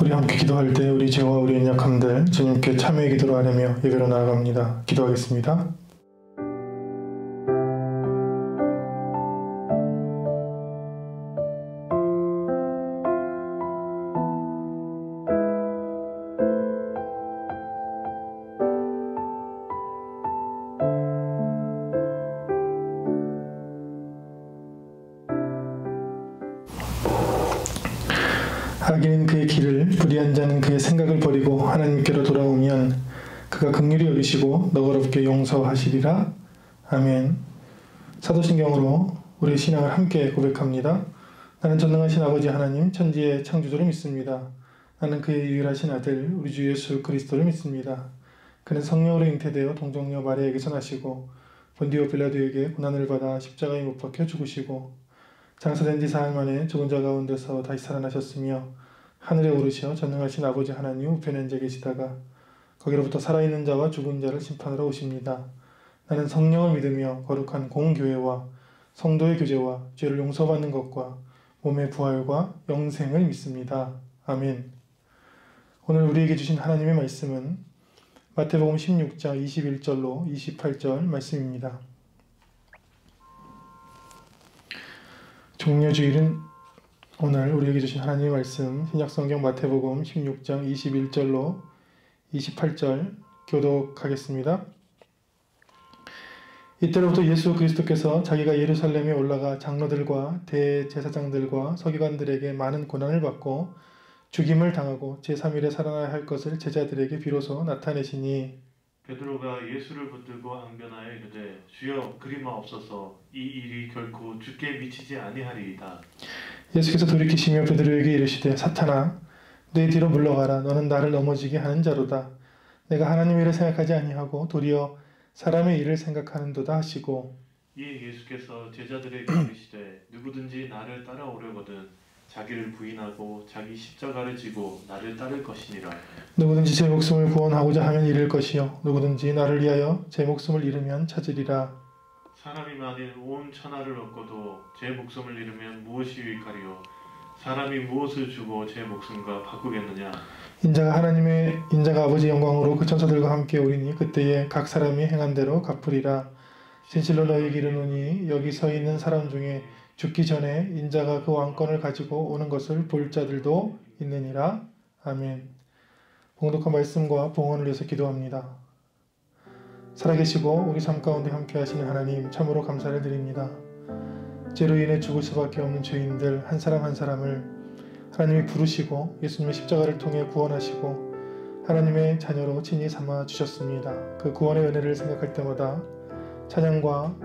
우리 함께 기도할 때 우리 죄와 우리 연약함들 주님께 참회의 기도로 아뢰며 예배로 나아갑니다. 기도하겠습니다. 악인은 그의 길을, 불의한 자는 그의 생각을 버리고 하나님께로 돌아오면 그가 긍휼히 여기시고 너그럽게 용서하시리라. 아멘. 사도신경으로 우리의 신앙을 함께 고백합니다. 나는 전능하신 아버지 하나님, 천지의 창조주를 믿습니다. 나는 그의 유일하신 아들, 우리 주 예수 그리스도를 믿습니다. 그는 성령으로 잉태되어 동정녀 마리아에게서 나시고 본디오 빌라도에게 고난을 받아 십자가에 못 박혀 죽으시고 장사된 지 사흘 만에 죽은 자 가운데서 다시 살아나셨으며 하늘에 오르시어 전능하신 아버지 하나님 우편에 앉아 계시다가 거기로부터 살아있는 자와 죽은 자를 심판하러 오십니다. 나는 성령을 믿으며 거룩한 공교회와 성도의 교제와 죄를 용서받는 것과 몸의 부활과 영생을 믿습니다. 아멘. 오늘 우리에게 주신 하나님의 말씀은 마태복음 16장 21절로 28절 말씀입니다. 종려주일은 오늘 우리에게 주신 하나님의 말씀 신약성경 마태복음 16장 21절로 28절 교독하겠습니다. 이때로부터 예수 그리스도께서 자기가 예루살렘에 올라가 장로들과 대제사장들과 서기관들에게 많은 고난을 받고 죽임을 당하고 제3일에 살아나야 할 것을 제자들에게 비로소 나타내시니 베드로가 예수를 붙들고 항변하여 이르되 주여 그리마옵소서 이 일이 결코 주께 미치지 아니하리이다. 예수께서 돌이키시며 베드로에게 이르시되 사탄아 내 뒤로 물러가라. 너는 나를 넘어지게 하는 자로다. 내가 하나님의 일을 생각하지 아니하고 도리어 사람의 일을 생각하는도다 하시고 이에 예수께서 제자들에게 이르시되 누구든지 나를 따라오려거든 자기를 부인하고 자기 십자가를 지고 나를 따를 것이니라. 누구든지 제 목숨을 구원하고자 하면 잃을 것이요 누구든지 나를 위하여 제 목숨을 잃으면 찾으리라. 사람이 만일 온 천하를 얻고도 제 목숨을 잃으면 무엇이 유익하리요? 사람이 무엇을 주고 제 목숨과 바꾸겠느냐? 인자가 아버지 영광으로 그 천사들과 함께 오리니 그때에 각 사람이 행한 대로 갚으리라. 진실로 너희에게 이르노니 여기 서 있는 사람 중에 죽기 전에 인자가 그 왕권을 가지고 오는 것을 볼 자들도 있느니라. 아멘. 봉독한 말씀과 봉헌을 위해서 기도합니다. 살아계시고 우리 삶 가운데 함께 하시는 하나님 참으로 감사를 드립니다. 죄로 인해 죽을 수밖에 없는 죄인들 한 사람 한 사람을 하나님이 부르시고 예수님의 십자가를 통해 구원하시고 하나님의 자녀로 친히 삼아 주셨습니다. 그 구원의 은혜를 생각할 때마다 찬양과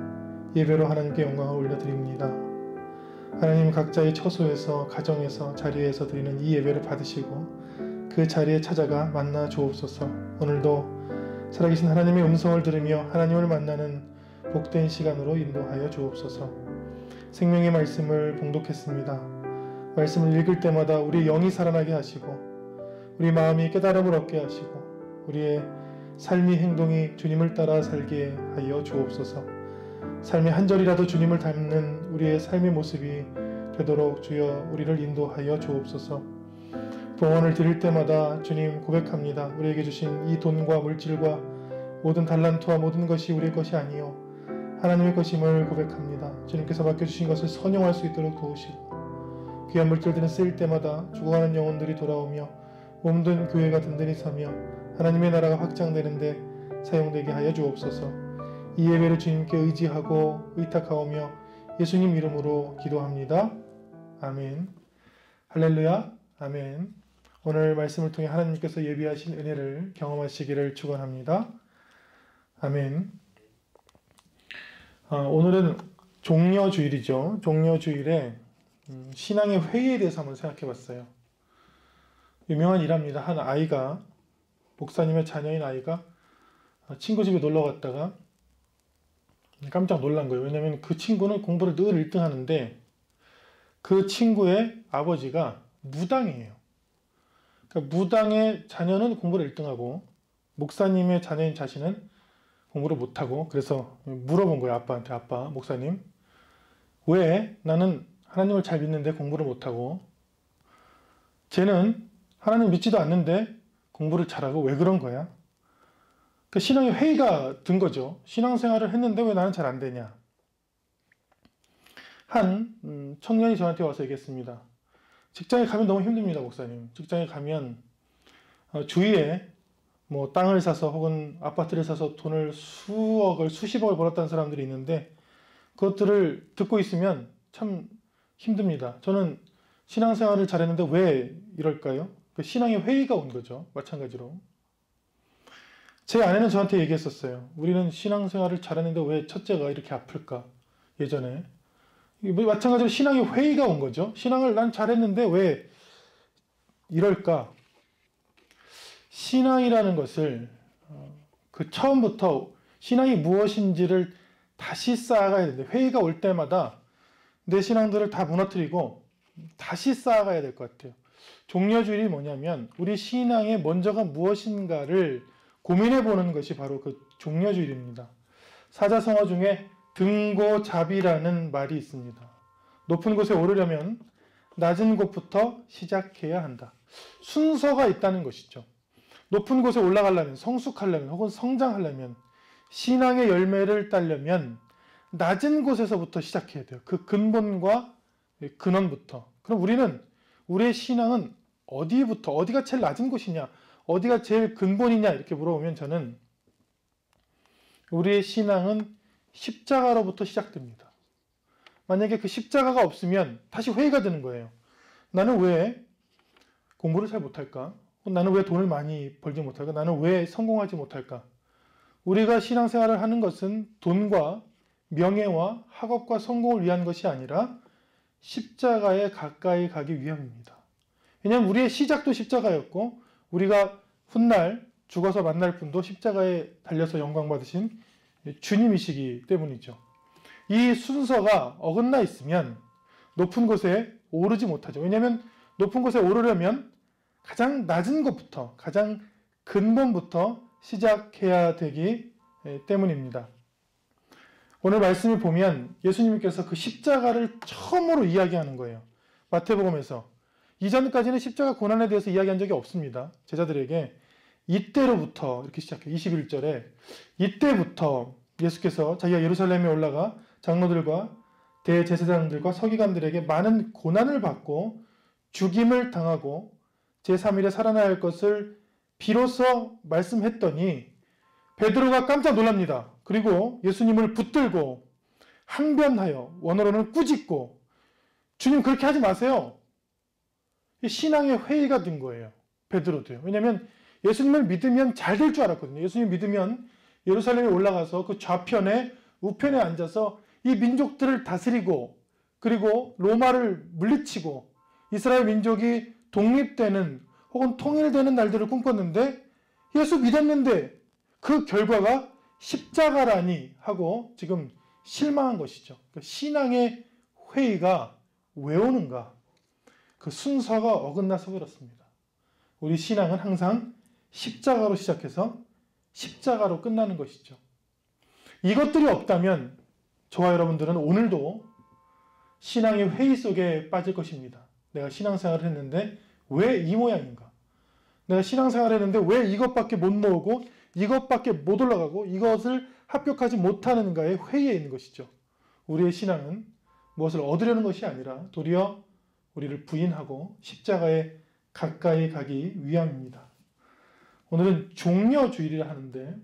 예배로 하나님께 영광을 올려드립니다. 하나님 각자의 처소에서 가정에서 자리에서 드리는 이 예배를 받으시고 그 자리에 찾아가 만나 주옵소서. 오늘도 살아계신 하나님의 음성을 들으며 하나님을 만나는 복된 시간으로 인도하여 주옵소서. 생명의 말씀을 봉독했습니다. 말씀을 읽을 때마다 우리 영이 살아나게 하시고 우리 마음이 깨달음을 얻게 하시고 우리의 삶이 행동이 주님을 따라 살게 하여 주옵소서. 삶의 한 절이라도 주님을 닮는 우리의 삶의 모습이 되도록 주여 우리를 인도하여 주옵소서. 봉헌을 드릴 때마다 주님 고백합니다. 우리에게 주신 이 돈과 물질과 모든 달란트와 모든 것이 우리의 것이 아니요 하나님의 것임을 고백합니다. 주님께서 맡겨주신 것을 선용할 수 있도록 도우시고 귀한 물질들은 쓰일 때마다 죽어가는 영혼들이 돌아오며 몸든 교회가 든든히 서며 하나님의 나라가 확장되는데 사용되게 하여 주옵소서. 이 예배를 주님께 의지하고 의탁하오며 예수님 이름으로 기도합니다. 아멘. 할렐루야. 아멘. 오늘 말씀을 통해 하나님께서 예비하신 은혜를 경험하시기를 축원합니다. 아멘. 오늘은 종려주일이죠. 종려주일에 신앙의 회의에 대해서 한번 생각해 봤어요. 유명한 일화입니다. 한 아이가 목사님의 자녀인 아이가 친구 집에 놀러 갔다가 깜짝 놀란 거예요. 왜냐하면 그 친구는 공부를 늘 1등 하는데 그 친구의 아버지가 무당이에요. 그러니까 무당의 자녀는 공부를 1등하고 목사님의 자녀인 자신은 공부를 못하고 그래서 물어본 거예요. 아빠한테. 아빠, 목사님 왜 나는 하나님을 잘 믿는데 공부를 못하고 쟤는 하나님 믿지도 않는데 공부를 잘하고 왜 그런 거야? 그 신앙의 회의가 든 거죠. 신앙생활을 했는데 왜 나는 잘 안 되냐? 한 청년이 저한테 와서 얘기했습니다. 직장에 가면 너무 힘듭니다, 목사님. 직장에 가면 주위에 뭐 땅을 사서 혹은 아파트를 사서 돈을 수억을 수십억을 벌었다는 사람들이 있는데 그것들을 듣고 있으면 참 힘듭니다. 저는 신앙생활을 잘했는데 왜 이럴까요? 그 신앙의 회의가 온 거죠. 마찬가지로. 제 아내는 저한테 얘기했었어요. 우리는 신앙생활을 잘했는데 왜 첫째가 이렇게 아플까? 예전에. 마찬가지로 신앙의 회의가 온 거죠. 신앙을 난 잘했는데 왜 이럴까? 신앙이라는 것을 그 처음부터 신앙이 무엇인지를 다시 쌓아가야 되는데 회의가 올 때마다 내 신앙들을 다 무너뜨리고 다시 쌓아가야 될 것 같아요. 종려주일이 뭐냐면 우리 신앙의 먼저가 무엇인가를 고민해 보는 것이 바로 그 종려주일입니다. 사자성어 중에 등고잡이라는 말이 있습니다. 높은 곳에 오르려면 낮은 곳부터 시작해야 한다. 순서가 있다는 것이죠. 높은 곳에 올라가려면, 성숙하려면 혹은 성장하려면, 신앙의 열매를 따려면 낮은 곳에서부터 시작해야 돼요. 그 근본과 근원부터. 그럼 우리의 신앙은 어디가 제일 낮은 곳이냐, 어디가 제일 근본이냐 이렇게 물어보면 저는 우리의 신앙은 십자가로부터 시작됩니다. 만약에 그 십자가가 없으면 다시 회의가 드는 거예요. 나는 왜 공부를 잘 못할까? 나는 왜 돈을 많이 벌지 못할까? 나는 왜 성공하지 못할까? 우리가 신앙생활을 하는 것은 돈과 명예와 학업과 성공을 위한 것이 아니라 십자가에 가까이 가기 위함입니다. 왜냐하면 우리의 시작도 십자가였고 우리가 훗날 죽어서 만날 분도 십자가에 달려서 영광 받으신 주님이시기 때문이죠. 이 순서가 어긋나 있으면 높은 곳에 오르지 못하죠. 왜냐하면 높은 곳에 오르려면 가장 낮은 것부터, 가장 근본부터 시작해야 되기 때문입니다. 오늘 말씀을 보면 예수님께서 그 십자가를 처음으로 이야기하는 거예요. 마태복음에서. 이전까지는 십자가 고난에 대해서 이야기한 적이 없습니다. 제자들에게. 이때로부터 이렇게 시작해요. 21절에 이때부터 예수께서 자기가 예루살렘에 올라가 장로들과 대제사장들과 서기관들에게 많은 고난을 받고 죽임을 당하고 제3일에 살아나야 할 것을 비로소 말씀했더니 베드로가 깜짝 놀랍니다. 그리고 예수님을 붙들고 항변하여 원어로는 꾸짖고 주님 그렇게 하지 마세요. 신앙의 회의가 된 거예요. 베드로도요. 왜냐하면 예수님을 믿으면 잘 될 줄 알았거든요. 예수님 믿으면 예루살렘에 올라가서 그 좌편에 우편에 앉아서 이 민족들을 다스리고 그리고 로마를 물리치고 이스라엘 민족이 독립되는 혹은 통일되는 날들을 꿈꿨는데 예수 믿었는데 그 결과가 십자가라니 하고 지금 실망한 것이죠. 신앙의 회의가 왜 오는가? 그 순서가 어긋나서 그렇습니다. 우리 신앙은 항상 십자가로 시작해서 십자가로 끝나는 것이죠. 이것들이 없다면 저와 여러분들은 오늘도 신앙의 회의 속에 빠질 것입니다. 내가 신앙생활을 했는데 왜 이 모양인가? 내가 신앙생활을 했는데 왜 이것밖에 못 모으고 이것밖에 못 올라가고 이것을 합격하지 못하는가의 회의에 있는 것이죠. 우리의 신앙은 무엇을 얻으려는 것이 아니라 도리어 우리를 부인하고 십자가에 가까이 가기 위함입니다. 오늘은 종려주일이라 하는데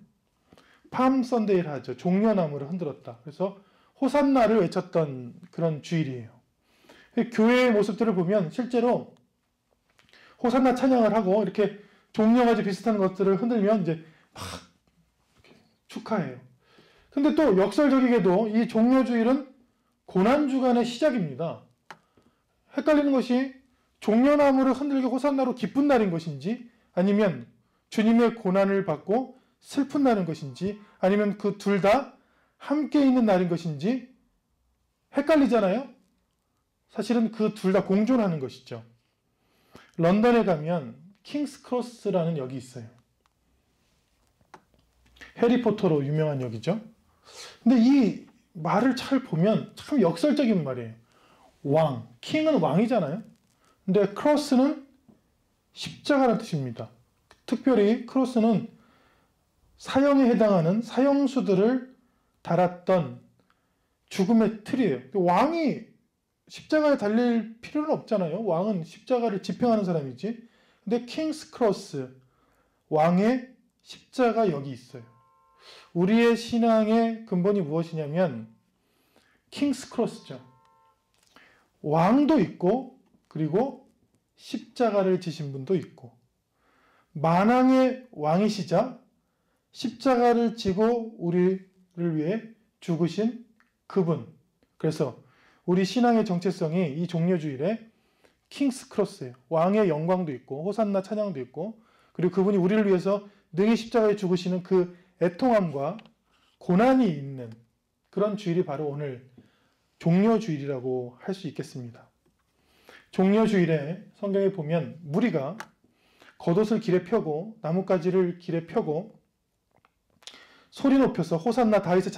팜 선데이를 하죠. 종려나무를 흔들었다. 그래서 호산나를 외쳤던 그런 주일이에요. 교회의 모습들을 보면 실제로 호산나 찬양을 하고 이렇게 종려가지 비슷한 것들을 흔들면 이제 막 이렇게 축하해요. 근데 또 역설적이게도 이 종려주일은 고난주간의 시작입니다. 헷갈리는 것이 종려나무를 흔들고 호산나로 기쁜 날인 것인지 아니면 주님의 고난을 받고 슬픈 날인 것인지 아니면 그 둘 다 함께 있는 날인 것인지 헷갈리잖아요. 사실은 그 둘 다 공존하는 것이죠. 런던에 가면 킹스 크로스라는 역이 있어요. 해리포터로 유명한 역이죠. 근데 이 말을 잘 보면 참 역설적인 말이에요. 왕, 킹은 왕이잖아요. 근데 크로스는 십자가라는 뜻입니다. 특별히 크로스는 사형에 해당하는 사형수들을 달았던 죽음의 틀이에요. 왕이 십자가에 달릴 필요는 없잖아요. 왕은 십자가를 집행하는 사람이지. 근데 킹스 크로스, 왕의 십자가 여기 있어요. 우리의 신앙의 근본이 무엇이냐면 킹스 크로스죠. 왕도 있고 그리고 십자가를 지신 분도 있고 만왕의 왕이시자 십자가를 지고 우리를 위해 죽으신 그분. 그래서 우리 신앙의 정체성이 이 종려주일에 킹스 크로스예요. 왕의 영광도 있고 호산나 찬양도 있고 그리고 그분이 우리를 위해서 능히 십자가에 죽으시는 그 애통함과 고난이 있는 그런 주일이 바로 오늘 종려주일이라고 할 수 있겠습니다. 종려주일에 성경에 보면 무리가 겉옷을 길에 펴고 나뭇가지를 길에 펴고 소리 높여서 호산나 다윗의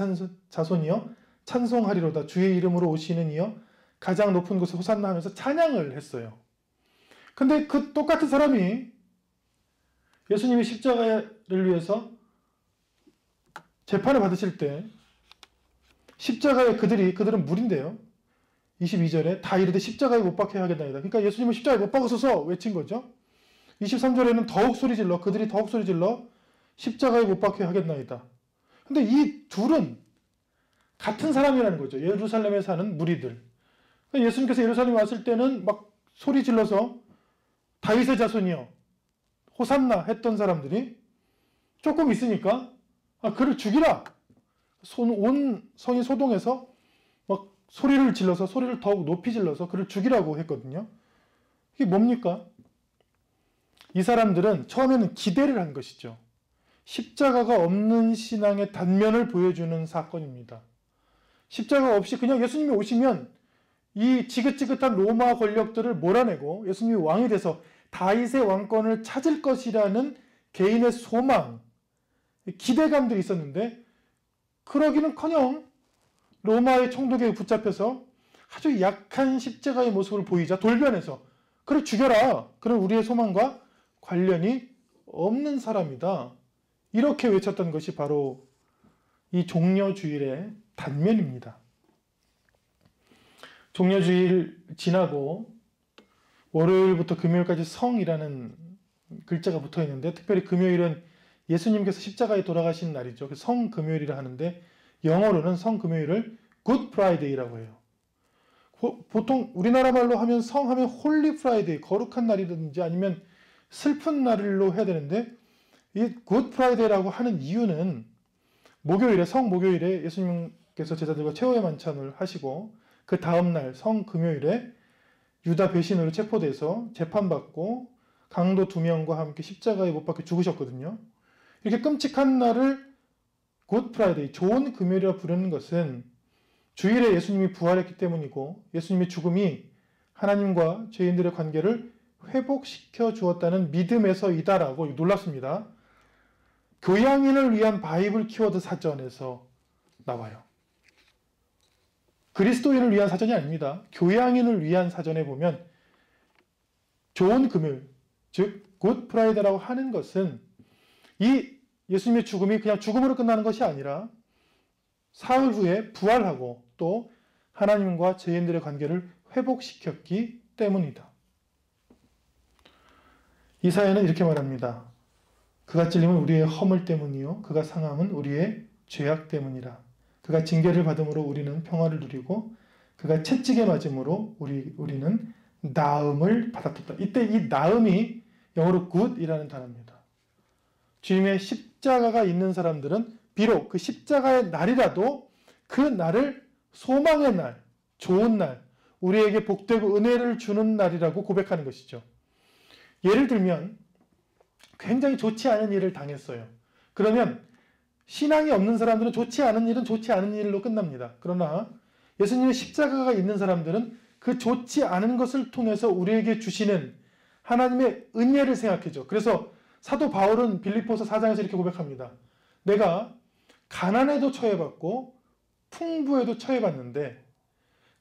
자손이여 찬송하리로다 주의 이름으로 오시는 이여 가장 높은 곳에 호산나 하면서 찬양을 했어요. 근데 그 똑같은 사람이 예수님이 십자가를 위해서 재판을 받으실 때 십자가에 그들은 물인데요. 22절에 다 이르되 십자가에 못 박혀야 하겠나이다. 그러니까 예수님을 십자가에 못 박으소서 외친 거죠. 23절에는 더욱 소리질러 그들이 더욱 소리질러 십자가에 못 박혀야 하겠나이다. 근데 이 둘은 같은 사람이라는 거죠. 예루살렘에 사는 무리들. 그러니까 예수님께서 예루살렘에 왔을 때는 막 소리 질러서 다윗의 자손이여 호산나 했던 사람들이 조금 있으니까 그를 죽이라. 온 성이 소동해서 막 소리를 질러서 소리를 더욱 높이 질러서 그를 죽이라고 했거든요. 이게 뭡니까? 이 사람들은 처음에는 기대를 한 것이죠. 십자가가 없는 신앙의 단면을 보여주는 사건입니다. 십자가 없이 그냥 예수님이 오시면 이 지긋지긋한 로마 권력들을 몰아내고 예수님이 왕이 돼서 다윗의 왕권을 찾을 것이라는 개인의 소망, 기대감들이 있었는데 그러기는커녕 로마의 총독에 붙잡혀서 아주 약한 십자가의 모습을 보이자 돌변해서 그를 죽여라. 그는 우리의 소망과 관련이 없는 사람이다. 이렇게 외쳤던 것이 바로 이 종려주일의 단면입니다. 종려주일 지나고 월요일부터 금요일까지 성이라는 글자가 붙어 있는데 특별히 금요일은 예수님께서 십자가에 돌아가신 날이죠. 성금요일이라 하는데 영어로는 성금요일을 굿 프라이데이라고 해요. 보통 우리나라 말로 하면 성하면 홀리 프라이데이, 거룩한 날이든지 아니면 슬픈 날로 해야 되는데 이 굿 프라이데이라고 하는 이유는 목요일에 성목요일에 예수님께서 제자들과 최후의 만찬을 하시고 그 다음날 성금요일에 유다 배신으로 체포돼서 재판받고 강도 2명과 함께 십자가에 못 박혀 죽으셨거든요. 이렇게 끔찍한 날을 굿 프라이데이, 좋은 금요일이라 부르는 것은 주일에 예수님이 부활했기 때문이고 예수님의 죽음이 하나님과 죄인들의 관계를 회복시켜 주었다는 믿음에서이다라고 놀랍습니다. 교양인을 위한 바이블 키워드 사전에서 나와요. 그리스도인을 위한 사전이 아닙니다. 교양인을 위한 사전에 보면 좋은 금요일, 즉 굿 프라이데이라고 하는 것은 이 예수님의 죽음이 그냥 죽음으로 끝나는 것이 아니라 사흘 후에 부활하고 또 하나님과 죄인들의 관계를 회복시켰기 때문이다. 이사야는 이렇게 말합니다. 그가 찔림은 우리의 허물 때문이요 그가 상함은 우리의 죄악 때문이라. 그가 징계를 받음으로 우리는 평화를 누리고 그가 채찍에 맞음으로 우리는 나음을 받았다. 이때 이 나음이 영어로 good이라는 단어입니다. 주님의 십자가가 있는 사람들은 비록 그 십자가의 날이라도 그 날을 소망의 날, 좋은 날, 우리에게 복되고 은혜를 주는 날이라고 고백하는 것이죠. 예를 들면 굉장히 좋지 않은 일을 당했어요. 그러면 신앙이 없는 사람들은 좋지 않은 일은 좋지 않은 일로 끝납니다. 그러나 예수님의 십자가가 있는 사람들은 그 좋지 않은 것을 통해서 우리에게 주시는 하나님의 은혜를 생각해죠. 그래서 사도 바울은 빌립보서 4장에서 이렇게 고백합니다. 내가 가난에도 처해봤고 풍부에도 처해봤는데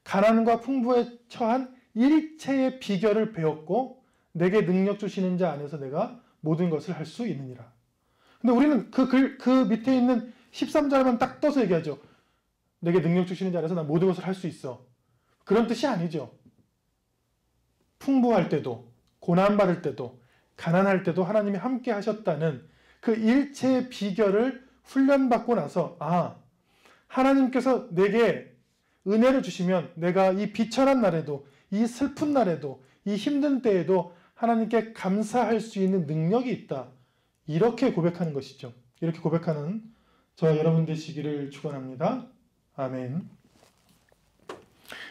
가난과 풍부에 처한 일체의 비결을 배웠고 내게 능력 주시는 자 안에서 내가 모든 것을 할 수 있느니라. 근데 우리는 그 밑에 있는 13절만 딱 떠서 얘기하죠. 내게 능력 주시는 자 안에서 난 모든 것을 할 수 있어. 그런 뜻이 아니죠. 풍부할 때도, 고난받을 때도, 가난할 때도 하나님이 함께 하셨다는 그 일체의 비결을 훈련받고 나서, 하나님께서 내게 은혜를 주시면 내가 이 비천한 날에도, 이 슬픈 날에도, 이 힘든 때에도 하나님께 감사할 수 있는 능력이 있다. 이렇게 고백하는 것이죠. 이렇게 고백하는 저와 여러분 되시기를 축원합니다. 아멘.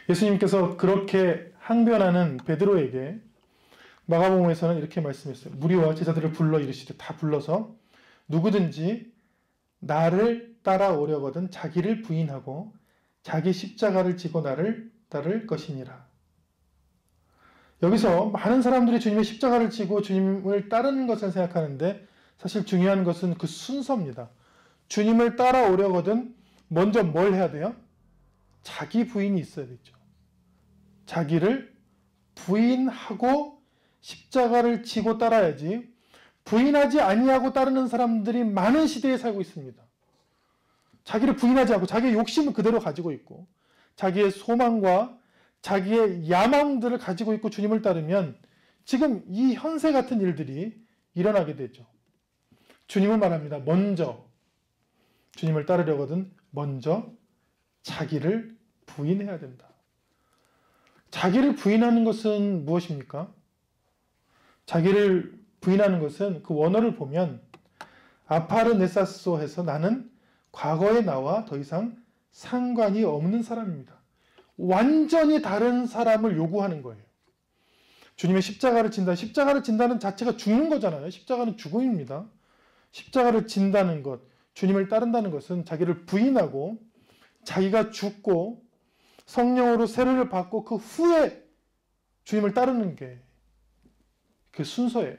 예수님께서 그렇게 항변하는 베드로에게 마가복음에서는 이렇게 말씀했어요. 무리와 제자들을 불러 이르시되, 다 불러서 누구든지 나를 따라오려거든 자기를 부인하고 자기 십자가를 지고 나를 따를 것이니라. 여기서 많은 사람들이 주님의 십자가를 지고 주님을 따르는 것을 생각하는데 사실 중요한 것은 그 순서입니다. 주님을 따라오려거든 먼저 뭘 해야 돼요? 자기 부인이 있어야 되죠. 자기를 부인하고 십자가를 지고 따라야지, 부인하지 아니하고 따르는 사람들이 많은 시대에 살고 있습니다. 자기를 부인하지 않고 자기의 욕심을 그대로 가지고 있고 자기의 소망과 자기의 야망들을 가지고 있고 주님을 따르면 지금 이 현세 같은 일들이 일어나게 되죠. 주님은 말합니다. 먼저 주님을 따르려거든 먼저 자기를 부인해야 된다. 자기를 부인하는 것은 무엇입니까? 자기를 부인하는 것은 그 원어를 보면 아파르네사소 해서 나는 과거의 나와 더 이상 상관이 없는 사람입니다. 완전히 다른 사람을 요구하는 거예요. 주님의 십자가를 진다. 십자가를 진다는 자체가 죽는 거잖아요. 십자가는 죽음입니다. 십자가를 진다는 것, 주님을 따른다는 것은 자기를 부인하고 자기가 죽고 성령으로 세례를 받고 그 후에 주님을 따르는 게 그 순서예요.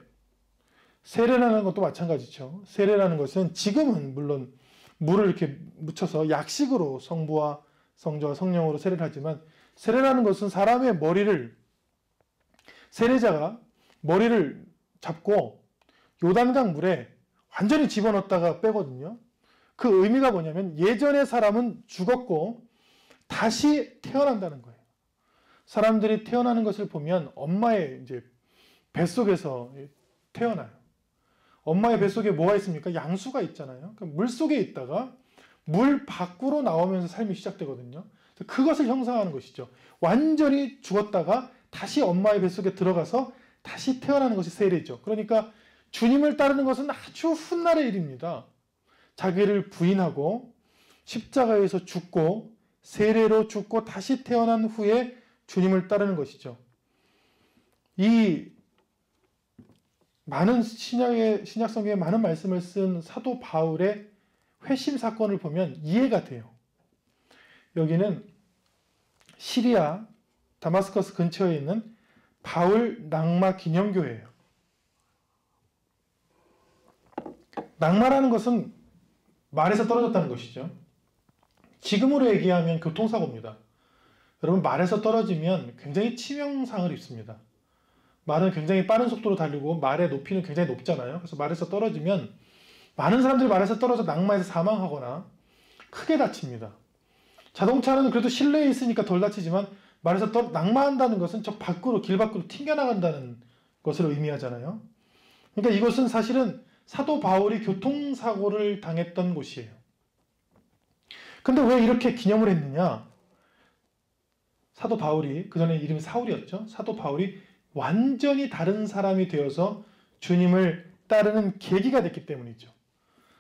세례라는 것도 마찬가지죠. 세례라는 것은 지금은 물론 물을 이렇게 묻혀서 약식으로 성부와 성자와 성령으로 세례를 하지만 세례라는 것은 사람의 머리를, 세례자가 머리를 잡고 요단강 물에 완전히 집어넣었다가 빼거든요. 그 의미가 뭐냐면 예전의 사람은 죽었고 다시 태어난다는 거예요. 사람들이 태어나는 것을 보면 엄마의 이제 뱃속에서 태어나요. 엄마의 뱃속에 뭐가 있습니까? 양수가 있잖아요. 물 속에 있다가 물 밖으로 나오면서 삶이 시작되거든요. 그것을 형상하는 것이죠. 완전히 죽었다가 다시 엄마의 뱃속에 들어가서 다시 태어나는 것이 세례죠. 그러니까 주님을 따르는 것은 아주 훗날의 일입니다. 자기를 부인하고 십자가에서 죽고 세례로 죽고 다시 태어난 후에 주님을 따르는 것이죠. 이 많은 신약 성경에 많은 말씀을 쓴 사도 바울의 회심 사건을 보면 이해가 돼요. 여기는 시리아 다마스커스 근처에 있는 바울 낙마 기념교회예요. 낙마라는 것은 말에서 떨어졌다는 것이죠. 지금으로 얘기하면 교통사고입니다. 여러분, 말에서 떨어지면 굉장히 치명상을 입습니다. 말은 굉장히 빠른 속도로 달리고 말의 높이는 굉장히 높잖아요. 그래서 말에서 떨어지면 많은 사람들이 말에서 떨어져 낙마해서 사망하거나 크게 다칩니다. 자동차는 그래도 실내에 있으니까 덜 다치지만 말에서 낙마한다는 것은 저 밖으로, 길 밖으로 튕겨나간다는 것을 의미하잖아요. 그러니까 이것은 사실은 사도 바울이 교통사고를 당했던 곳이에요. 근데 왜 이렇게 기념을 했느냐? 사도 바울이, 그 전에 이름이 사울이었죠. 사도 바울이 완전히 다른 사람이 되어서 주님을 따르는 계기가 됐기 때문이죠.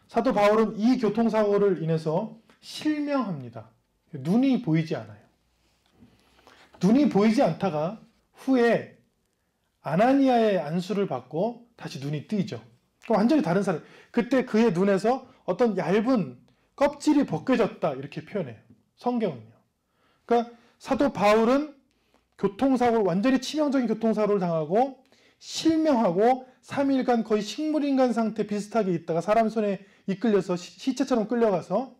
사도 바울은 이 교통사고를 인해서 실명합니다. 눈이 보이지 않아요. 눈이 보이지 않다가 후에 아나니아의 안수를 받고 다시 눈이 뜨이죠. 완전히 다른 사람. 그때 그의 눈에서 어떤 얇은 껍질이 벗겨졌다, 이렇게 표현해요. 성경은요. 그러니까 사도 바울은 교통사고를, 완전히 치명적인 교통사고를 당하고 실명하고 3일간 거의 식물인간 상태 비슷하게 있다가 사람 손에 이끌려서 시체처럼 끌려가서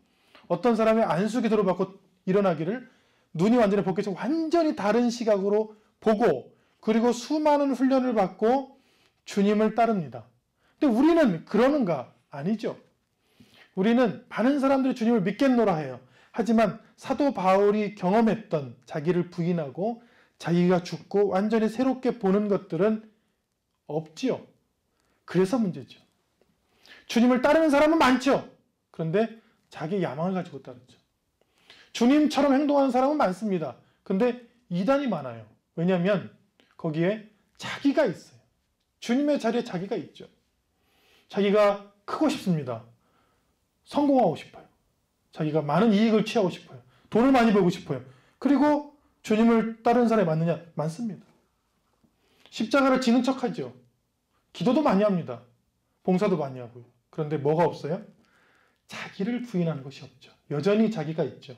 어떤 사람의 안수 기도를 받고 일어나기를 눈이 완전히 벗겨져 완전히 다른 시각으로 보고 그리고 수많은 훈련을 받고 주님을 따릅니다. 근데 우리는 그러는가? 아니죠. 우리는 많은 사람들이 주님을 믿겠노라 해요. 하지만 사도 바울이 경험했던 자기를 부인하고 자기가 죽고 완전히 새롭게 보는 것들은 없지요. 그래서 문제죠. 주님을 따르는 사람은 많죠. 그런데 자기 야망을 가지고 따르죠. 주님처럼 행동하는 사람은 많습니다. 근데 이단이 많아요. 왜냐하면 거기에 자기가 있어요. 주님의 자리에 자기가 있죠. 자기가 크고 싶습니다. 성공하고 싶어요. 자기가 많은 이익을 취하고 싶어요. 돈을 많이 벌고 싶어요. 그리고 주님을 따르는 사람이 많느냐? 많습니다. 십자가를 지는 척하죠. 기도도 많이 합니다. 봉사도 많이 하고요. 그런데 뭐가 없어요? 자기를 부인하는 것이 없죠. 여전히 자기가 있죠.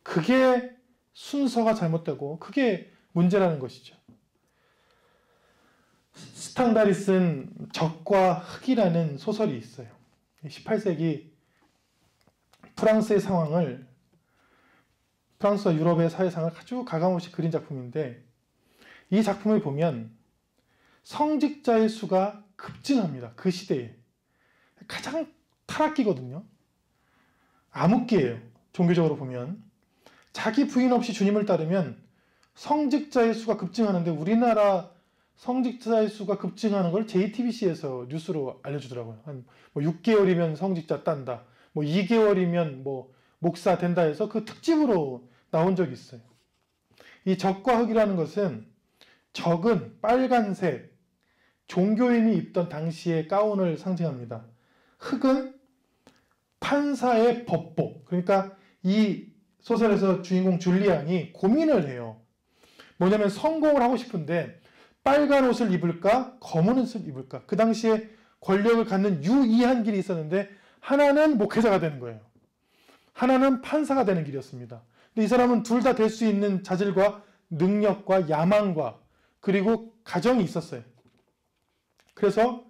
그게 순서가 잘못되고 그게 문제라는 것이죠. 스탕달이 쓴 적과 흑이라는 소설이 있어요. 18세기 프랑스의 상황을, 프랑스와 유럽의 사회상을 아주 가감없이 그린 작품인데, 이 작품을 보면 성직자의 수가 급증합니다. 그 시대에. 가장 타락기거든요. 암흑기예요. 종교적으로 보면. 자기 부인 없이 주님을 따르면 성직자의 수가 급증하는데, 우리나라 성직자의 수가 급증하는 걸 JTBC에서 뉴스로 알려주더라고요. 한 6개월이면 성직자 딴다. 2개월이면 목사 된다 해서 그 특집으로 나온 적이 있어요. 이 적과 흑이라는 것은, 적은 빨간색 종교인이 입던 당시의 가운을 상징합니다. 흑은 판사의 법복. 그러니까 이 소설에서 주인공 줄리앙이 고민을 해요. 뭐냐면 성공을 하고 싶은데 빨간 옷을 입을까 검은 옷을 입을까. 그 당시에 권력을 갖는 유이한 길이 있었는데, 하나는 목회자가 되는 거예요. 하나는 판사가 되는 길이었습니다. 근데 이 사람은 둘 다 될 수 있는 자질과 능력과 야망과 그리고 가정이 있었어요. 그래서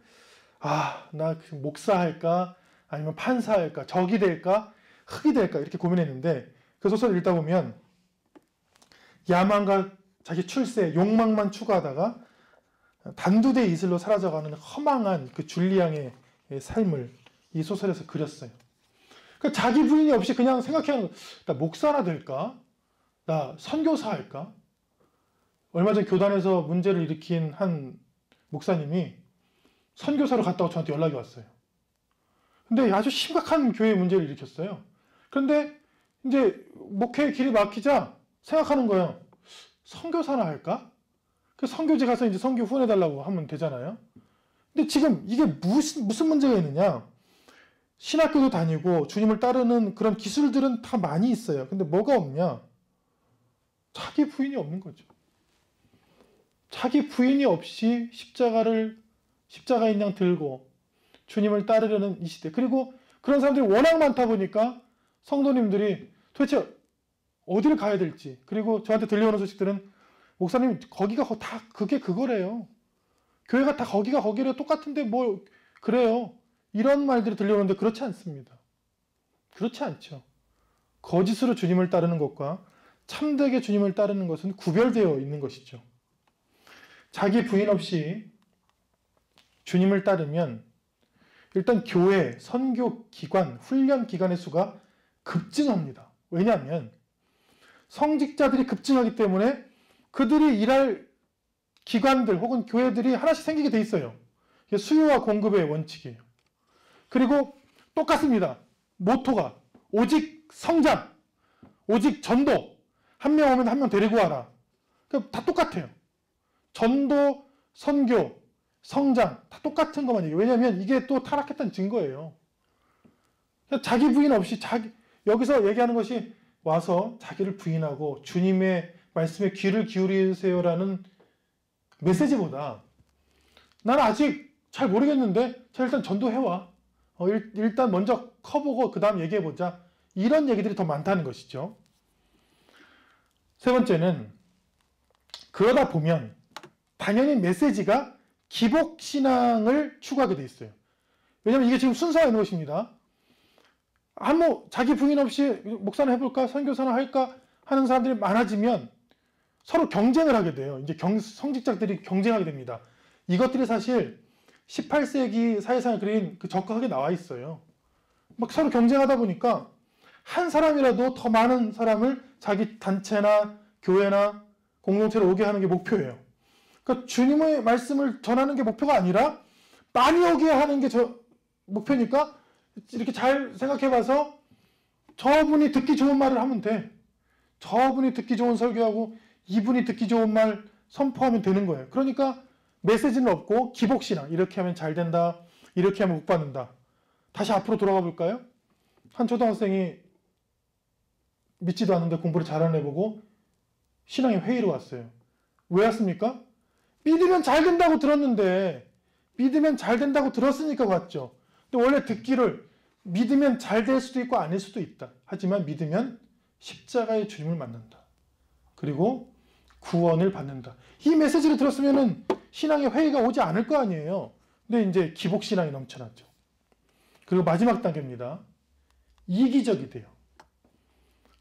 나 목사 할까 아니면 판사 할까, 적이 될까 흑이 될까 이렇게 고민했는데, 그 소설을 읽다 보면 야망과 자기 출세, 욕망만 추구하다가 단두대 이슬로 사라져가는 허망한 그 줄리앙의 삶을 이 소설에서 그렸어요. 그러니까 자기 부인이 없이 그냥 생각해하는, 나 목사나 될까? 나 선교사 할까? 얼마 전 교단에서 문제를 일으킨 한 목사님이 선교사로 갔다고 저한테 연락이 왔어요. 근데 아주 심각한 교회 문제를 일으켰어요. 그런데 이제 목회의 길이 막히자 생각하는 거예요. 선교사나 할까? 그 선교지 가서 이제 선교 후원해달라고 하면 되잖아요. 근데 지금 이게 무슨 문제가 있느냐? 신학교도 다니고 주님을 따르는 그런 기술들은 다 많이 있어요. 근데 뭐가 없냐? 자기 부인이 없는 거죠. 자기 부인이 없이 십자가인 양 들고 주님을 따르려는 이 시대. 그리고 그런 사람들이 워낙 많다 보니까 성도님들이 도대체 어디를 가야 될지, 그리고 저한테 들려오는 소식들은 목사님 거기가 다 그게 그거래요. 교회가 다 거기가 거기래요. 똑같은데 뭐 그래요. 이런 말들이 들려오는데 그렇지 않습니다. 그렇지 않죠. 거짓으로 주님을 따르는 것과 참되게 주님을 따르는 것은 구별되어 있는 것이죠. 자기 부인 없이 주님을 따르면 일단 교회, 선교 기관, 훈련 기관의 수가 급증합니다. 왜냐하면 성직자들이 급증하기 때문에 그들이 일할 기관들 혹은 교회들이 하나씩 생기게 돼 있어요. 이게 수요와 공급의 원칙이에요. 그리고 똑같습니다. 모토가 오직 성장, 오직 전도. 한 명 오면 한 명 데리고 와라. 다 똑같아요. 전도, 선교, 성장 다 똑같은 것만 얘기해요. 왜냐하면 이게 또 타락했다는 증거예요. 자기 부인 없이 여기서 얘기하는 것이 와서 자기를 부인하고 주님의 말씀에 귀를 기울이세요라는 메시지보다, 난 아직 잘 모르겠는데 자 일단 전도해와. 일단 먼저 커보고 그 다음 얘기해보자. 이런 얘기들이 더 많다는 것이죠. 세 번째는, 그러다 보면 당연히 메시지가 기복신앙을 추구하게 돼 있어요. 왜냐하면 이게 지금 순서가 있는 것입니다. 자기 부인 없이 목사나 해볼까? 선교사나 할까? 하는 사람들이 많아지면 서로 경쟁을 하게 돼요. 이제 성직자들이 경쟁하게 됩니다. 이것들이 사실 18세기 사회상을 그린 그 적극하게 나와 있어요. 막 서로 경쟁하다 보니까 한 사람이라도 더 많은 사람을 자기 단체나 교회나 공동체로 오게 하는 게 목표예요. 그러니까 주님의 말씀을 전하는 게 목표가 아니라 많이 오게 하는 게 목표니까 이렇게 잘 생각해 봐서 저분이 듣기 좋은 말을 하면 돼. 저분이 듣기 좋은 설교하고 이분이 듣기 좋은 말 선포하면 되는 거예요. 그러니까 메시지는 없고 기복신앙. 이렇게 하면 잘 된다. 이렇게 하면 복 받는다. 다시 앞으로 돌아가 볼까요? 한 초등학생이 믿지도 않는데 공부를 잘하는 애 보고 신앙의 회의로 왔어요. 왜 왔습니까? 믿으면 잘 된다고 들었는데, 믿으면 잘 된다고 들었으니까 왔죠. 근데 원래 듣기를 믿으면 잘 될 수도 있고 아닐 수도 있다. 하지만 믿으면 십자가의 주님을 만난다. 그리고 구원을 받는다. 이 메시지를 들었으면은 신앙의 회의가 오지 않을 거 아니에요. 근데 이제 기복신앙이 넘쳐났죠. 그리고 마지막 단계입니다. 이기적이 돼요.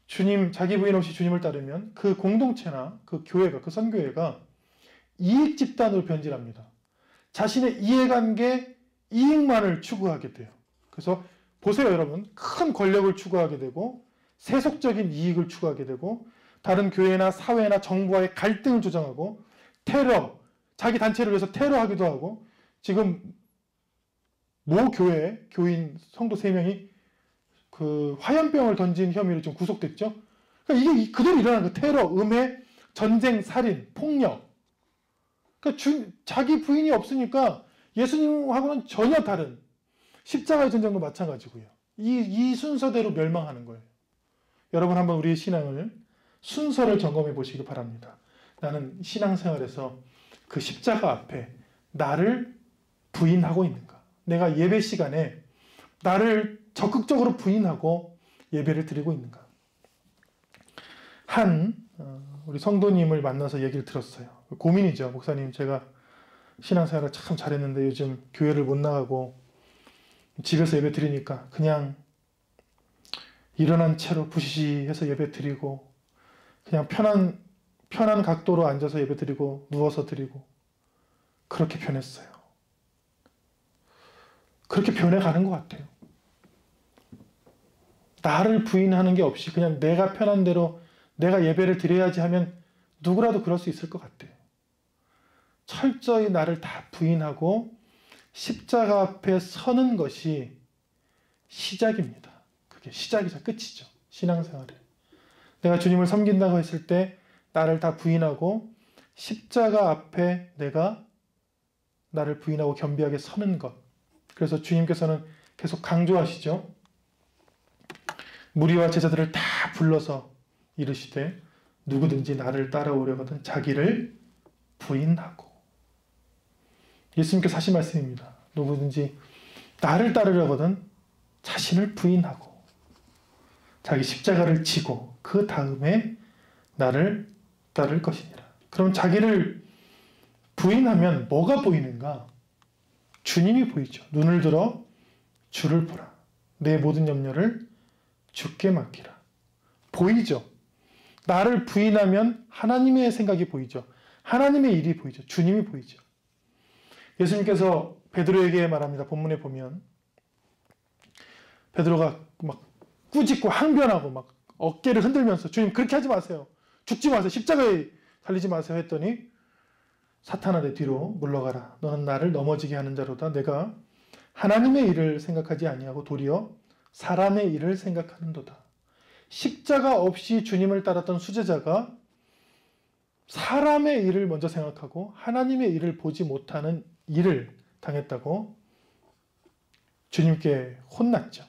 주님, 자기 부인 없이 주님을 따르면 그 공동체나 그 교회가, 그 선교회가 이익 집단으로 변질합니다. 자신의 이해관계, 이익만을 추구하게 돼요. 그래서 보세요, 여러분. 큰 권력을 추구하게 되고 세속적인 이익을 추구하게 되고 다른 교회나 사회나 정부와의 갈등을 조장하고 테러, 자기 단체를 위해서 테러하기도 하고 지금 모 교회 교인 성도 3명이 그 화염병을 던진 혐의로 좀 구속됐죠. 그러니까 이게 그대로 일어나는 거예요. 테러, 음해, 전쟁, 살인, 폭력. 그러니까 자기 부인이 없으니까 예수님하고는 전혀 다른 십자가의 전쟁도 마찬가지고요. 이 순서대로 멸망하는 거예요. 여러분 한번 우리의 신앙을 순서를 점검해 보시기 바랍니다. 나는 신앙생활에서 그 십자가 앞에 나를 부인하고 있는가? 내가 예배 시간에 나를 적극적으로 부인하고 예배를 드리고 있는가? 우리 성도님을 만나서 얘기를 들었어요. 고민이죠. 목사님, 제가 신앙생활을 참 잘했는데 요즘 교회를 못 나가고 집에서 예배 드리니까 그냥 일어난 채로 부시시해서 예배 드리고 그냥 편한 각도로 앉아서 예배 드리고 누워서 드리고 그렇게 변했어요. 그렇게 변해가는 것 같아요. 나를 부인하는 게 없이 그냥 내가 편한 대로 내가 예배를 드려야지 하면 누구라도 그럴 수 있을 것 같아요. 철저히 나를 다 부인하고 십자가 앞에 서는 것이 시작입니다. 그게 시작이자 끝이죠. 신앙생활에. 내가 주님을 섬긴다고 했을 때 나를 다 부인하고 십자가 앞에 내가 나를 부인하고 겸비하게 서는 것. 그래서 주님께서는 계속 강조하시죠. 무리와 제자들을 다 불러서 이르시되 누구든지 나를 따라오려거든 자기를 부인하고. 예수님께서 하신 말씀입니다. 누구든지 나를 따르려거든 자신을 부인하고 자기 십자가를 지고 그 다음에 나를 따를 것이니라. 그럼 자기를 부인하면 뭐가 보이는가? 주님이 보이죠. 눈을 들어 주를 보라. 내 모든 염려를 주께 맡기라. 보이죠. 나를 부인하면 하나님의 생각이 보이죠. 하나님의 일이 보이죠. 주님이 보이죠. 예수님께서 베드로에게 말합니다. 본문에 보면 베드로가 막 꾸짖고 항변하고 막 어깨를 흔들면서 주님 그렇게 하지 마세요. 죽지 마세요. 십자가에 달리지 마세요 했더니 사탄아 내 뒤로 물러가라. 너는 나를 넘어지게 하는 자로다. 내가 하나님의 일을 생각하지 아니하고 도리어 사람의 일을 생각하는도다. 십자가 없이 주님을 따랐던 수제자가 사람의 일을 먼저 생각하고 하나님의 일을 보지 못하는 일을 당했다고 주님께 혼났죠.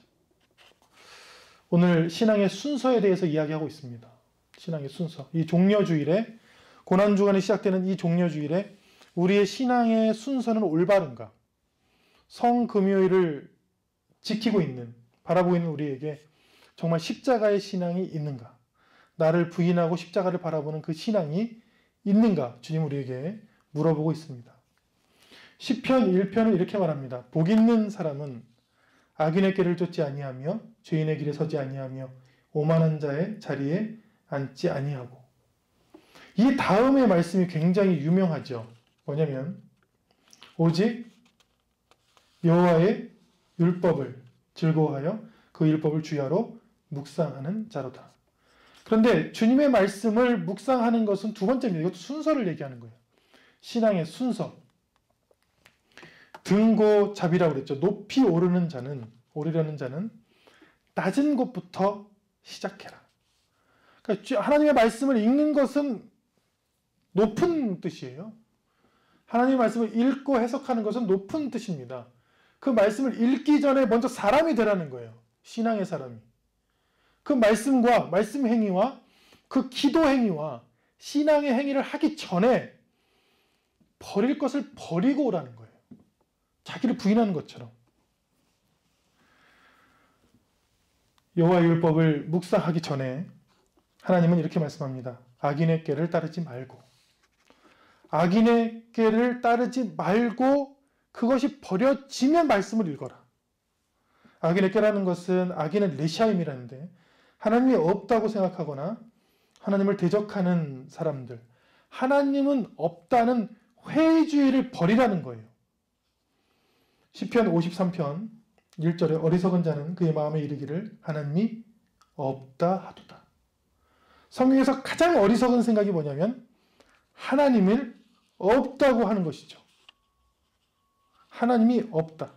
오늘 신앙의 순서에 대해서 이야기하고 있습니다. 신앙의 순서. 이 종려주일에 고난주간에 시작되는 이 종려주일에 우리의 신앙의 순서는 올바른가? 성금요일을 지키고 있는, 바라보고 있는 우리에게 정말 십자가의 신앙이 있는가? 나를 부인하고 십자가를 바라보는 그 신앙이 있는가? 주님 우리에게 물어보고 있습니다. 시편 1편은 이렇게 말합니다. 복 있는 사람은 악인의 길을 쫓지 아니하며 죄인의 길에 서지 아니하며 오만한 자의 자리에 앉지 아니하고. 이 다음의 말씀이 굉장히 유명하죠. 뭐냐면 오직 여호와의 율법을 즐거워하여 그 율법을 주야로 묵상하는 자로다. 그런데 주님의 말씀을 묵상하는 것은 두 번째입니다. 이것도 순서를 얘기하는 거예요. 신앙의 순서. 등고잡이라고 그랬죠. 높이 오르려는 자는 낮은 곳부터 시작해라. 그러니까 하나님의 말씀을 읽는 것은 높은 뜻이에요. 하나님의 말씀을 읽고 해석하는 것은 높은 뜻입니다. 그 말씀을 읽기 전에 먼저 사람이 되라는 거예요. 신앙의 사람이. 그 말씀과 말씀 행위와 그 기도 행위와 신앙의 행위를 하기 전에 버릴 것을 버리고 오라는 거예요. 자기를 부인하는 것처럼. 여호와의 율법을 묵상하기 전에 하나님은 이렇게 말씀합니다. 악인의 꾀를 따르지 말고, 악인의 꾀를 따르지 말고 그것이 버려지면 말씀을 읽어라. 악인의 꾀라는 것은 악인은 레시아임이라는데 하나님이 없다고 생각하거나 하나님을 대적하는 사람들, 하나님은 없다는 회의주의를 버리라는 거예요. 시편 53편 1절에 어리석은 자는 그의 마음에 이르기를 하나님이 없다 하도다. 성경에서 가장 어리석은 생각이 뭐냐면 하나님을 없다고 하는 것이죠. 하나님이 없다.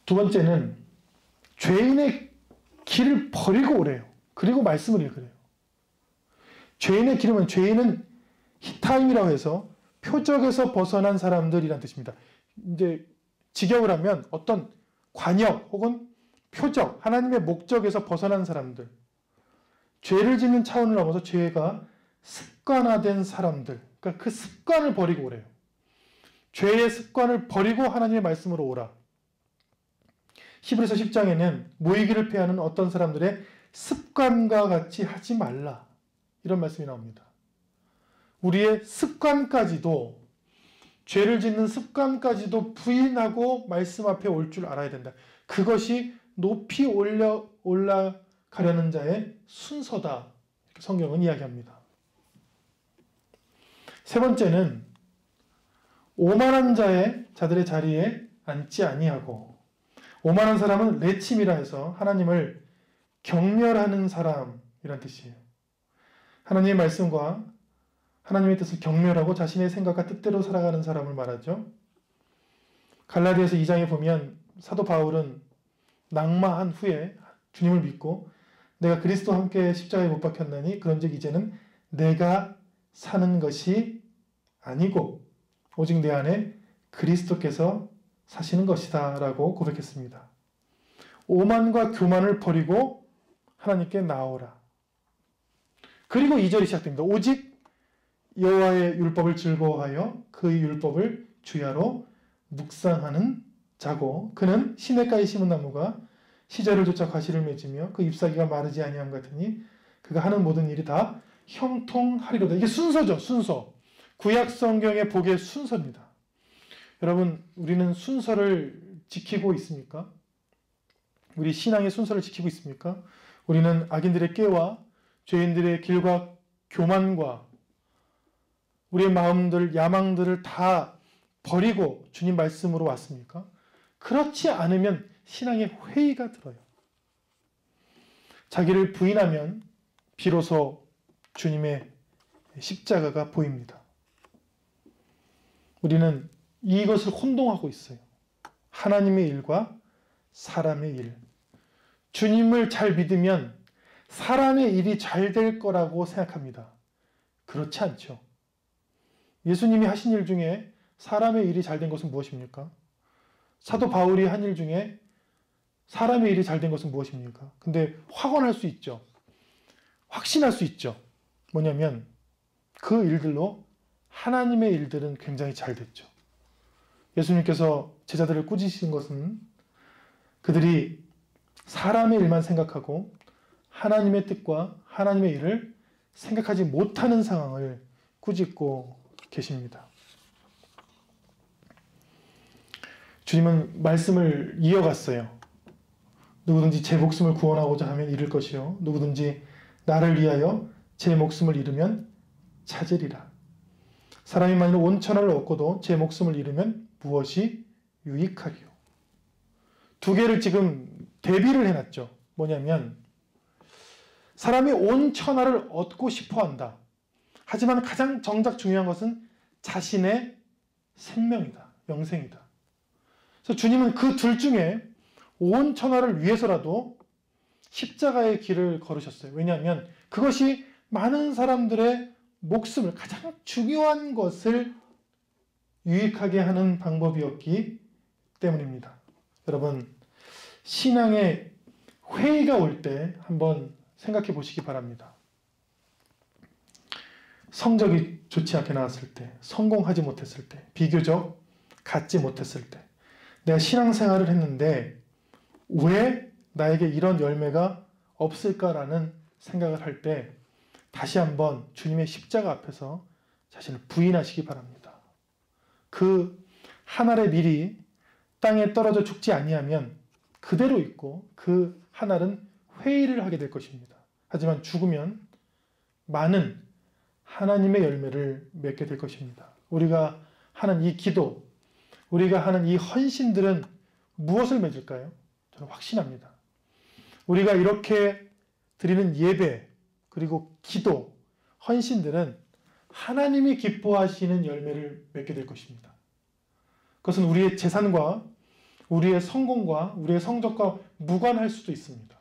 두 번째는 죄인의 길을 버리고 오래요. 그리고 말씀을 읽으래요. 죄인의 길은 죄인은 히타임이라고 해서 표적에서 벗어난 사람들이란 뜻입니다. 이제 직역을 하면 어떤 관역 혹은 표적, 하나님의 목적에서 벗어난 사람들, 죄를 짓는 차원을 넘어서 죄가 습관화된 사람들, 그러니까 그 습관을 버리고 오래요. 죄의 습관을 버리고 하나님의 말씀으로 오라. 히브리서 10장에는 모이기를 피하는 어떤 사람들의 습관과 같이 하지 말라, 이런 말씀이 나옵니다. 우리의 습관까지도, 죄를 짓는 습관까지도 부인하고 말씀 앞에 올 줄 알아야 된다. 그것이 높이 올라가려는 자의 순서다. 이렇게 성경은 이야기합니다. 세 번째는 오만한 자들의 자리에 앉지 아니하고, 오만한 사람은 레침이라 해서 하나님을 경멸하는 사람이란 뜻이에요. 하나님의 말씀과 하나님의 뜻을 경멸하고 자신의 생각과 뜻대로 살아가는 사람을 말하죠. 갈라디아서 2장에 보면 사도 바울은 낙마한 후에 주님을 믿고 내가 그리스도와 함께 십자가에 못 박혔나니 그런즉 이제는 내가 사는 것이 아니고 오직 내 안에 그리스도께서 사시는 것이다 라고 고백했습니다. 오만과 교만을 버리고 하나님께 나오라. 그리고 2절이 시작됩니다. 오직 여호와의 율법을 즐거워하여 그의 율법을 주야로 묵상하는 자고 그는 시냇가에 심은 나무가 시절을 쫓아 과실을 맺으며 그 잎사귀가 마르지 아니함 같으니 그가 하는 모든 일이 다 형통하리로다. 이게 순서죠. 순서. 구약 성경의 복의 순서입니다. 여러분, 우리는 순서를 지키고 있습니까? 우리 신앙의 순서를 지키고 있습니까? 우리는 악인들의 꾀와 죄인들의 길과 교만과 우리의 마음들, 야망들을 다 버리고 주님 말씀으로 왔습니까? 그렇지 않으면 신앙의 회의가 들어요. 자기를 부인하면 비로소 주님의 십자가가 보입니다. 우리는 이것을 혼동하고 있어요. 하나님의 일과 사람의 일. 주님을 잘 믿으면 사람의 일이 잘 될 거라고 생각합니다. 그렇지 않죠. 예수님이 하신 일 중에 사람의 일이 잘 된 것은 무엇입니까? 사도 바울이 한 일 중에 사람의 일이 잘 된 것은 무엇입니까? 근데 확언할 수 있죠. 확신할 수 있죠. 뭐냐면 그 일들로 하나님의 일들은 굉장히 잘 됐죠. 예수님께서 제자들을 꾸짖으신 것은 그들이 사람의 일만 생각하고 하나님의 뜻과 하나님의 일을 생각하지 못하는 상황을 꾸짖고 계십니다. 주님은 말씀을 이어갔어요. 누구든지 제 목숨을 구원하고자 하면 잃을 것이요 누구든지 나를 위하여 제 목숨을 잃으면 찾으리라. 사람이 만일 온 천하를 얻고도 제 목숨을 잃으면 무엇이 유익하리요. 두 개를 지금 대비를 해놨죠. 뭐냐면 사람이 온 천하를 얻고 싶어 한다. 하지만 가장 정작 중요한 것은 자신의 생명이다. 영생이다. 그래서 주님은 그 둘 중에 온 천하를 위해서라도 십자가의 길을 걸으셨어요. 왜냐하면 그것이 많은 사람들의 목숨을, 가장 중요한 것을 유익하게 하는 방법이었기 때문입니다. 여러분, 신앙의 회의가 올 때 한번 생각해 보시기 바랍니다. 성적이 좋지 않게 나왔을 때, 성공하지 못했을 때, 비교적 갖지 못했을 때, 내가 신앙생활을 했는데 왜 나에게 이런 열매가 없을까라는 생각을 할 때 다시 한번 주님의 십자가 앞에서 자신을 부인하시기 바랍니다. 그 한 알의 밀이 땅에 떨어져 죽지 아니하면 그대로 있고 그 한 알은 회의를 하게 될 것입니다. 하지만 죽으면 많은 하나님의 열매를 맺게 될 것입니다. 우리가 하는 이 기도, 우리가 하는 이 헌신들은 무엇을 맺을까요? 저는 확신합니다. 우리가 이렇게 드리는 예배, 그리고 기도, 헌신들은 하나님이 기뻐하시는 열매를 맺게 될 것입니다. 그것은 우리의 재산과 우리의 성공과 우리의 성적과 무관할 수도 있습니다.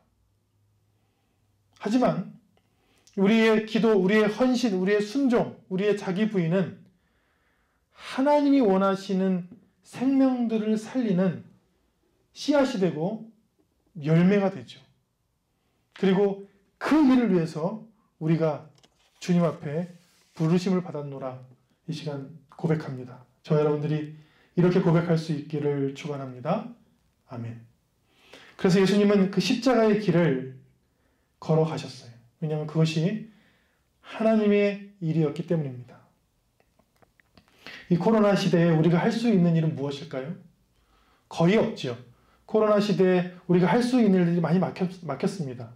하지만 우리의 기도, 우리의 헌신, 우리의 순종, 우리의 자기 부인은 하나님이 원하시는 생명들을 살리는 씨앗이 되고 열매가 되죠. 그리고 그 일을 위해서 우리가 주님 앞에 부르심을 받았노라 이 시간 고백합니다. 저 여러분들이 이렇게 고백할 수 있기를 축원합니다. 아멘. 그래서 예수님은 그 십자가의 길을 걸어가셨어요. 왜냐하면 그것이 하나님의 일이었기 때문입니다. 이 코로나 시대에 우리가 할 수 있는 일은 무엇일까요? 거의 없죠. 코로나 시대에 우리가 할 수 있는 일들이 많이 막혔습니다.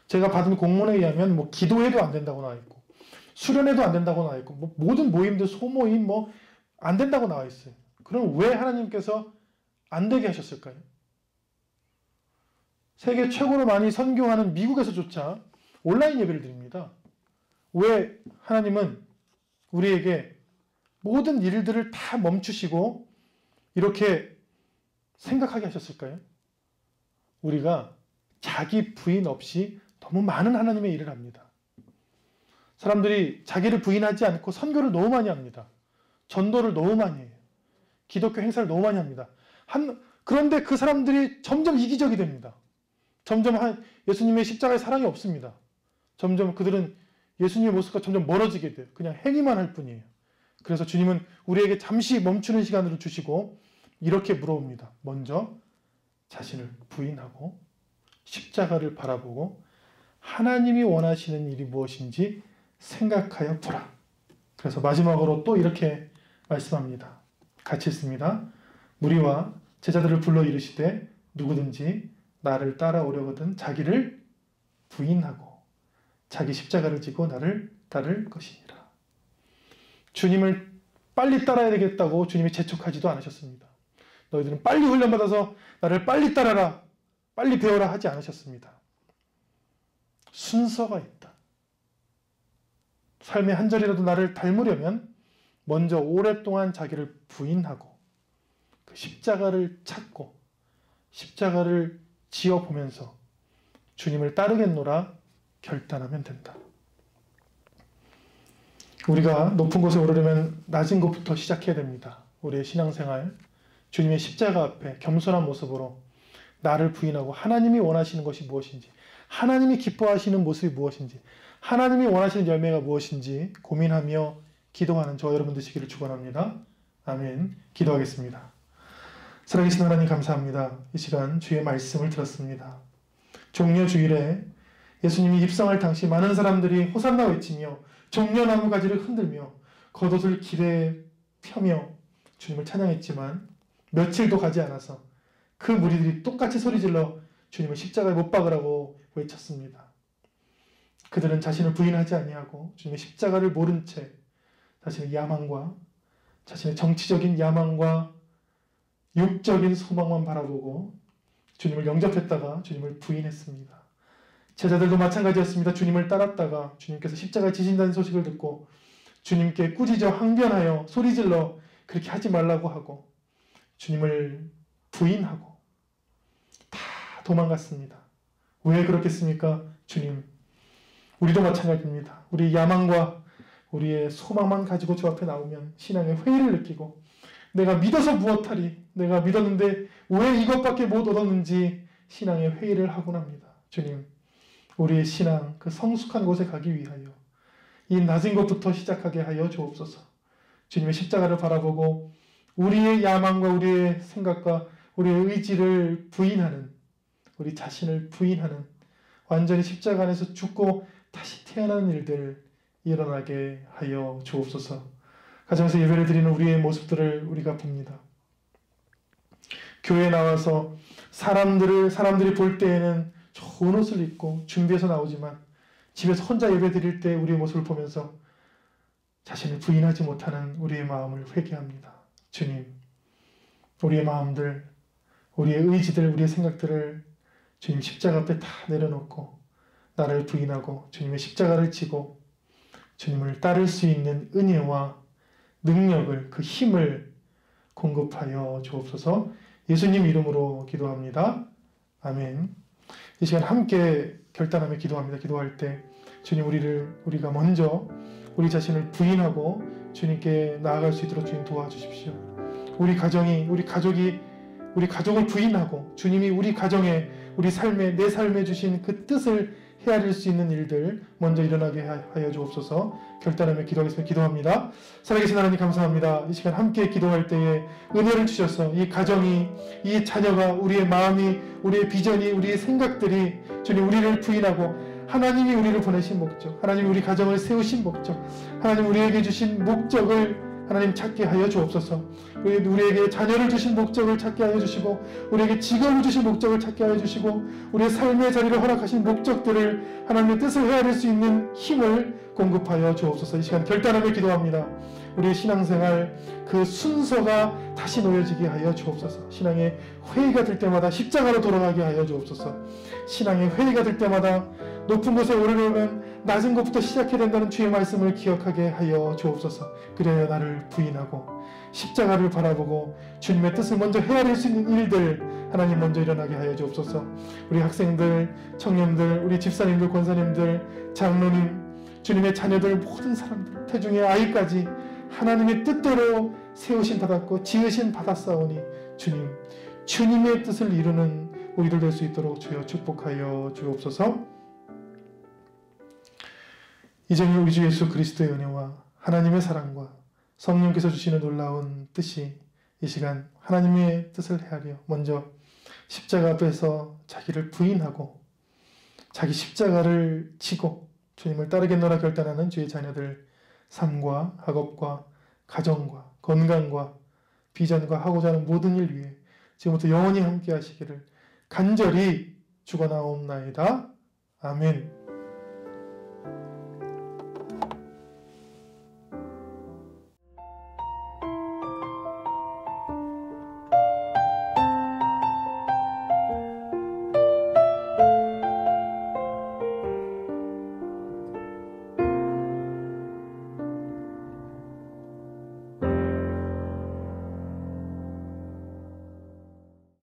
제가 받은 공문에 의하면 기도해도 안 된다고 나와 있고, 수련회도 안 된다고 나와 있고, 모든 모임들, 소모임 안 된다고 나와 있어요. 그럼 왜 하나님께서 안 되게 하셨을까요? 세계 최고로 많이 선교하는 미국에서조차 온라인 예배를 드립니다. 왜 하나님은 우리에게 모든 일들을 다 멈추시고 이렇게 생각하게 하셨을까요? 우리가 자기 부인 없이 너무 많은 하나님의 일을 합니다. 사람들이 자기를 부인하지 않고 선교를 너무 많이 합니다. 전도를 너무 많이 해요. 기독교 행사를 너무 많이 합니다. 그런데 그 사람들이 점점 이기적이 됩니다. 점점 예수님의 십자가의 사랑이 없습니다. 점점 그들은 예수님의 모습과 점점 멀어지게 돼요. 그냥 행위만 할 뿐이에요. 그래서 주님은 우리에게 잠시 멈추는 시간을 주시고 이렇게 물어봅니다. 먼저 자신을 부인하고 십자가를 바라보고 하나님이 원하시는 일이 무엇인지 생각하여 보라. 그래서 마지막으로 또 이렇게 말씀합니다. 같이 읽습니다. 무리와 제자들을 불러 이르시되 누구든지 나를 따라오려거든 자기를 부인하고 자기 십자가를 지고 나를 따를 것이니라. 주님을 빨리 따라야 되겠다고 주님이 재촉하지도 않으셨습니다. 너희들은 빨리 훈련받아서 나를 빨리 따라라, 빨리 배워라 하지 않으셨습니다. 순서가 있다. 삶의 한 절이라도 나를 닮으려면 먼저 오랫동안 자기를 부인하고 그 십자가를 찾고 십자가를 지어보면서 주님을 따르겠노라 결단하면 된다. 우리가 높은 곳에 오르려면 낮은 곳부터 시작해야 됩니다. 우리의 신앙생활, 주님의 십자가 앞에 겸손한 모습으로 나를 부인하고 하나님이 원하시는 것이 무엇인지, 하나님이 기뻐하시는 모습이 무엇인지, 하나님이 원하시는 열매가 무엇인지 고민하며 기도하는 저 여러분 되시기를 축원합니다. 아멘. 기도하겠습니다. 살아계신 하나님 감사합니다. 이 시간 주의 말씀을 들었습니다. 종려 주일에 예수님이 입성할 당시 많은 사람들이 호산나 외치며 종려나무 가지를 흔들며 겉옷을 길에 펴며 주님을 찬양했지만 며칠도 가지 않아서 그 무리들이 똑같이 소리질러 주님을 십자가에 못 박으라고 외쳤습니다. 그들은 자신을 부인하지 아니하고 주님의 십자가를 모른 채 자신의 야망과 자신의 정치적인 야망과 육적인 소망만 바라보고 주님을 영접했다가 주님을 부인했습니다. 제자들도 마찬가지였습니다. 주님을 따랐다가 주님께서 십자가에 지신다는 소식을 듣고 주님께 꾸짖어 항변하여 소리질러 그렇게 하지 말라고 하고 주님을 부인하고 다 도망갔습니다. 왜 그렇겠습니까? 주님, 우리도 마찬가지입니다. 우리 야망과 우리의 소망만 가지고 주 앞에 나오면 신앙의 회의를 느끼고 내가 믿어서 무엇하리? 내가 믿었는데 왜 이것밖에 못 얻었는지 신앙의 회의를 하곤 합니다. 주님, 우리의 신앙 그 성숙한 곳에 가기 위하여 이 낮은 것부터 시작하게 하여 주옵소서. 주님의 십자가를 바라보고 우리의 야망과 우리의 생각과 우리의 의지를 부인하는, 우리 자신을 부인하는, 완전히 십자가 안에서 죽고 다시 태어나는 일들 일어나게 하여 주옵소서. 가정에서 예배를 드리는 우리의 모습들을 우리가 봅니다. 교회에 나와서 사람들이 볼 때에는 좋은 옷을 입고 준비해서 나오지만 집에서 혼자 예배 드릴 때 우리의 모습을 보면서 자신을 부인하지 못하는 우리의 마음을 회개합니다. 주님, 우리의 마음들, 우리의 의지들, 우리의 생각들을 주님 십자가 앞에 다 내려놓고 나를 부인하고 주님의 십자가를 지고 주님을 따를 수 있는 은혜와 능력을, 그 힘을 공급하여 주옵소서. 예수님 이름으로 기도합니다. 아멘. 이 시간 함께 결단하며 기도합니다. 기도할 때 주님, 우리가 먼저 우리 자신을 부인하고 주님께 나아갈 수 있도록 주님 도와주십시오. 우리 가족을 부인하고 주님이 우리 가정에, 우리 삶에, 내 삶에 주신 그 뜻을 헤아릴 수 있는 일들 먼저 일어나게 하여 주옵소서. 결단하며 기도하겠습니다. 기도합니다. 살아계신 하나님 감사합니다. 이 시간 함께 기도할 때에 은혜를 주셔서 이 가정이, 이 자녀가, 우리의 마음이, 우리의 비전이, 우리의 생각들이 주님 우리를 부인하고 하나님이 우리를 보내신 목적, 하나님이 우리 가정을 세우신 목적, 하나님 우리에게 주신 목적을 하나님 찾게 하여 주옵소서. 우리에게 자녀를 주신 목적을 찾게 하여 주시고 우리에게 직업을 주신 목적을 찾게 하여 주시고 우리의 삶의 자리를 허락하신 목적들을 하나님의 뜻을 헤아릴 수 있는 힘을 공급하여 주옵소서. 이 시간 결단하며 기도합니다. 우리의 신앙생활 그 순서가 다시 놓여지게 하여 주옵소서. 신앙의 회의가 될 때마다 십자가로 돌아가게 하여 주옵소서. 신앙의 회의가 될 때마다 높은 곳에 오르려면 낮은 곳부터 시작해야 된다는 주의 말씀을 기억하게 하여 주옵소서. 그래야 나를 부인하고 십자가를 바라보고 주님의 뜻을 먼저 헤아릴 수 있는 일들 하나님 먼저 일어나게 하여 주옵소서. 우리 학생들, 청년들, 우리 집사님들, 권사님들, 장로님, 주님의 자녀들, 모든 사람들, 태중의 아이까지 하나님의 뜻대로 세우신 받았고 지으신 받았사오니 주님의 뜻을 이루는 우리들 될 수 있도록 주여 축복하여 주옵소서. 이제는 우리 주 예수 그리스도의 은혜와 하나님의 사랑과 성령께서 주시는 놀라운 뜻이 이 시간 하나님의 뜻을 헤아려 먼저 십자가 앞에서 자기를 부인하고 자기 십자가를 지고 주님을 따르겠노라 결단하는 주의 자녀들 삶과 학업과 가정과 건강과 비전과 하고자 하는 모든 일 위해 지금부터 영원히 함께 하시기를 간절히 축원하옵나이다. 아멘.